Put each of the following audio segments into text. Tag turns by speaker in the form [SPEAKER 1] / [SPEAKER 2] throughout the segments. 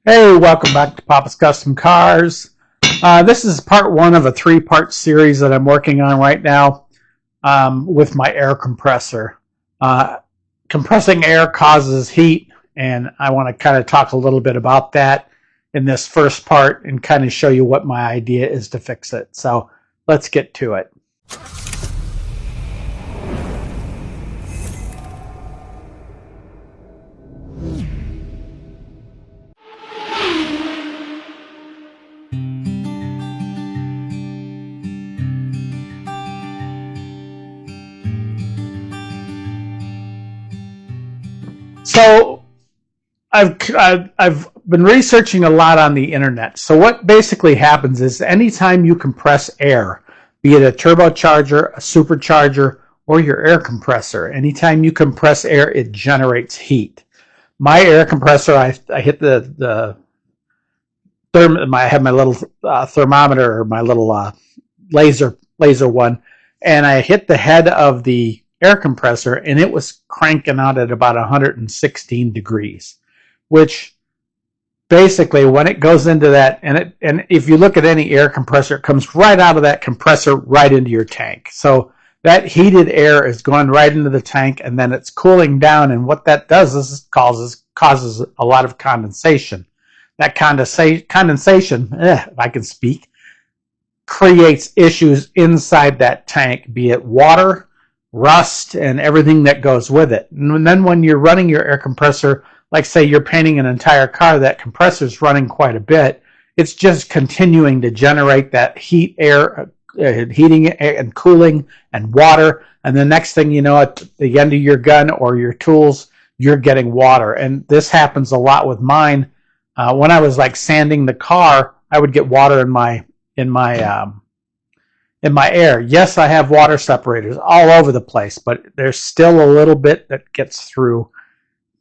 [SPEAKER 1] Hey, welcome back to Papa's Custom Cars. This is part one of a three-part series that I'm working on right now with my air compressor. Uh, Compressing air causes heat, and I want to kind of talk a little bit about that in this first part and kind of show you what my idea is to fix it. So let's get to it. So I've been researching a lot on the internet. So what basically happens is anytime you compress air, be it a turbocharger, a supercharger, or your air compressor, anytime you compress air, it generates heat. My air compressor, I hit I have my little thermometer, or my little laser one, and I hit the head of the air compressor, and it was cranking out at about 116 degrees, which basically when it goes into that, and if you look at any air compressor, it comes right out of that compressor right into your tank. So that heated air is going right into the tank, and then it's cooling down, and what that does is causes a lot of condensation. That condensation, if I can speak, creates issues inside that tank, be it water, rust, and everything that goes with it. And then when you're running your air compressor, like say you're painting an entire car, that compressor is running quite a bit. It's just continuing to generate that heating and cooling and water. And the next thing you know, at the end of your gun or your tools, you're getting water. And this happens a lot with mine. When I was like sanding the car, I would get water in my air. Yes, I have water separators all over the place, but there's still a little bit that gets through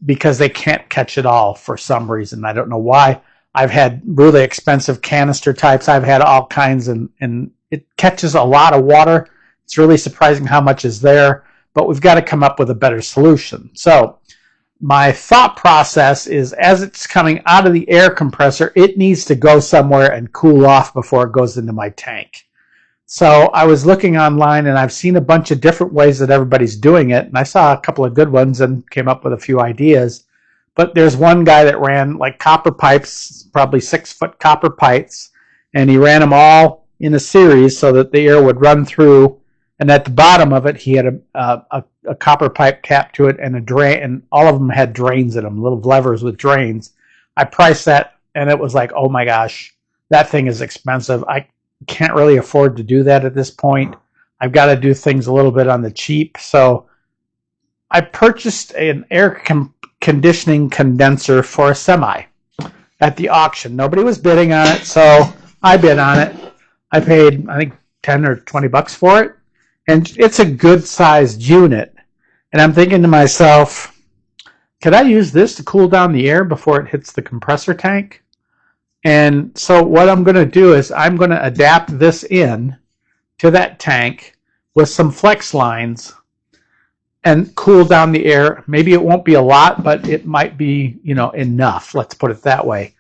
[SPEAKER 1] because they can't catch it all for some reason. I don't know why. I've had really expensive canister types. I've had all kinds, and it catches a lot of water. It's really surprising how much is there, but we've got to come up with a better solution. So my thought process is, as it's coming out of the air compressor, it needs to go somewhere and cool off before it goes into my tank. So I was looking online, and I've seen a bunch of different ways that everybody's doing it, and I saw a couple of good ones and came up with a few ideas. But there's one guy that ran like copper pipes, probably 6-foot copper pipes, and he ran them all in a series so that the air would run through, and at the bottom of it he had a copper pipe cap to it and a drain, and all of them had drains in them, little levers with drains. I priced that, and it was like, oh my gosh, that thing is expensive. I can't really afford to do that at this point. I've got to do things a little bit on the cheap. So I purchased an air conditioning condenser for a semi at the auction. Nobody was bidding on it, so I bid on it. I paid, I think, 10 or 20 bucks for it, and it's a good sized unit. And I'm thinking to myself, could I use this to cool down the air before it hits the compressor tank? And so what I'm going to do is I'm going to adapt this in to that tank with some flex lines and cool down the air. Maybe it won't be a lot, but it might be, enough. Let's put it that way.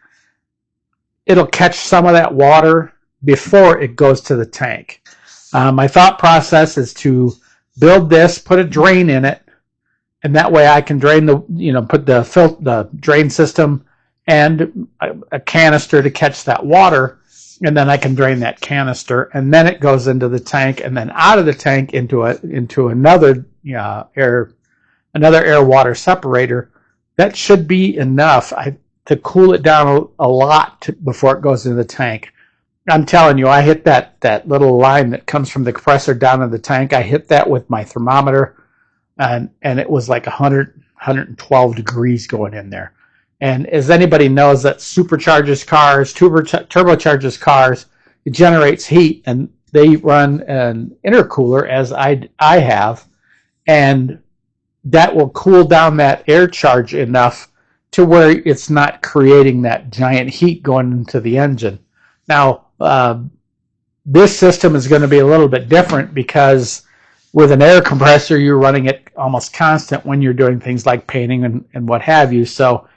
[SPEAKER 1] It'll catch some of that water before it goes to the tank. My thought process is to build this, put a drain in it, and that way I can drain put the drain system and a canister to catch that water, and then I can drain that canister, and then it goes into the tank, and then out of the tank into another air water separator. That should be enough to cool it down a lot before it goes into the tank. I'm telling you, I hit that little line that comes from the compressor down in the tank. I hit that with my thermometer, and it was like 112 degrees going in there. And as anybody knows, that supercharges cars, turbocharges cars, it generates heat, and they run an intercooler, as I have, and that will cool down that air charge enough to where it's not creating that giant heat going into the engine. Now, this system is going to be a little bit different because with an air compressor, you're running it almost constant when you're doing things like painting and what have you. So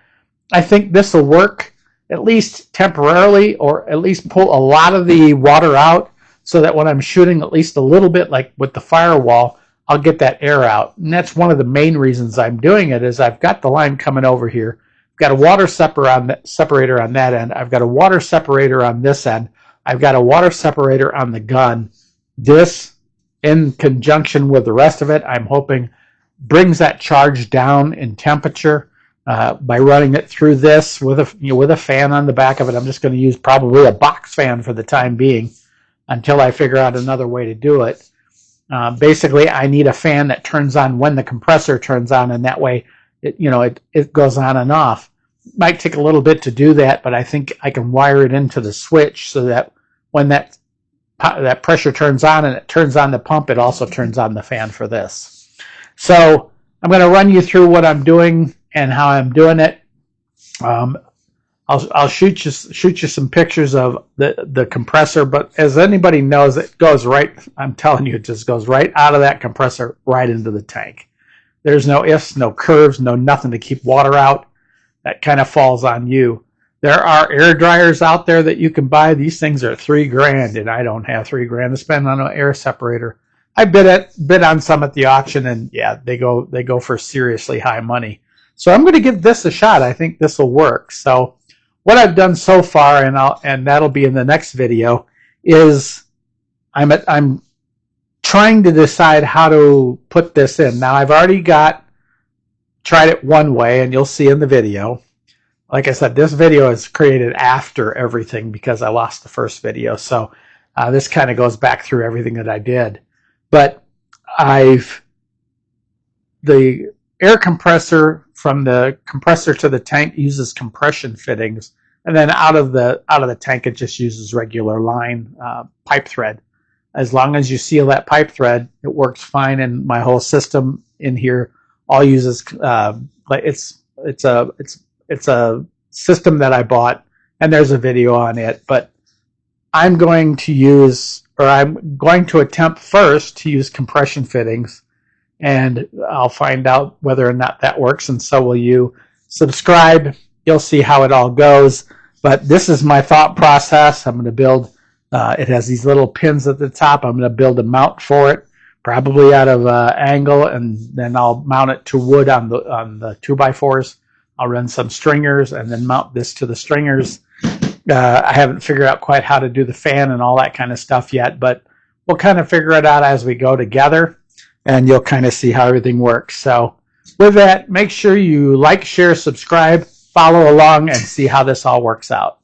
[SPEAKER 1] I think this will work. at least temporarily, or at least pull a lot of the water out, so that when I'm shooting at least a little bit, like with the firewall, I'll get that air out. And that's one of the main reasons I'm doing it, is I've got the line coming over here. I've got a water separator on that end. I've got a water separator on this end. I've got a water separator on the gun. This, in conjunction with the rest of it, I'm hoping brings that charge down in temperature by running it through this with a fan on the back of it. I'm just going to use probably a box fan for the time being until I figure out another way to do it. Basically, I need a fan that turns on when the compressor turns on, and that way it goes on and off. It might take a little bit to do that, but I think I can wire it into the switch so that when that pressure turns on and it turns on the pump, it also turns on the fan for this. So I'm going to run you through what I'm doing and how I'm doing it. I'll shoot you some pictures of the compressor, but as anybody knows, it goes right, I'm telling you, it just goes right out of that compressor right into the tank. There's no ifs, no curves, no nothing to keep water out. That kind of falls on you. There are air dryers out there that you can buy. These things are $3,000, and I don't have $3,000 to spend on an air separator. I bid on some at the auction, and yeah, they go for seriously high money. So I'm going to give this a shot. I think this will work. So what I've done so far, and that'll be in the next video, is I'm trying to decide how to put this in. Now I've already tried it one way, and you'll see in the video. Like I said, this video is created after everything because I lost the first video. So this kind of goes back through everything that I did. But the air compressor from the compressor to the tank uses compression fittings, and then out of the tank it just uses regular line pipe thread. As long as you seal that pipe thread, it works fine. And my whole system in here all uses it's a system that I bought, and there's a video on it. But I'm going to attempt first to use compression fittings, and I'll find out whether or not that works, and so will you. Subscribe, you'll see how it all goes. But this is my thought process. I'm going to build, it has these little pins at the top. I'm going to build a mount for it, probably out of angle, and then I'll mount it to wood on the 2x4s. I'll run some stringers and then mount this to the stringers. I haven't figured out quite how to do the fan and all that kind of stuff yet, but we'll kind of figure it out as we go together, and you'll kind of see how everything works. So with that, make sure you like, share, subscribe, follow along, and see how this all works out.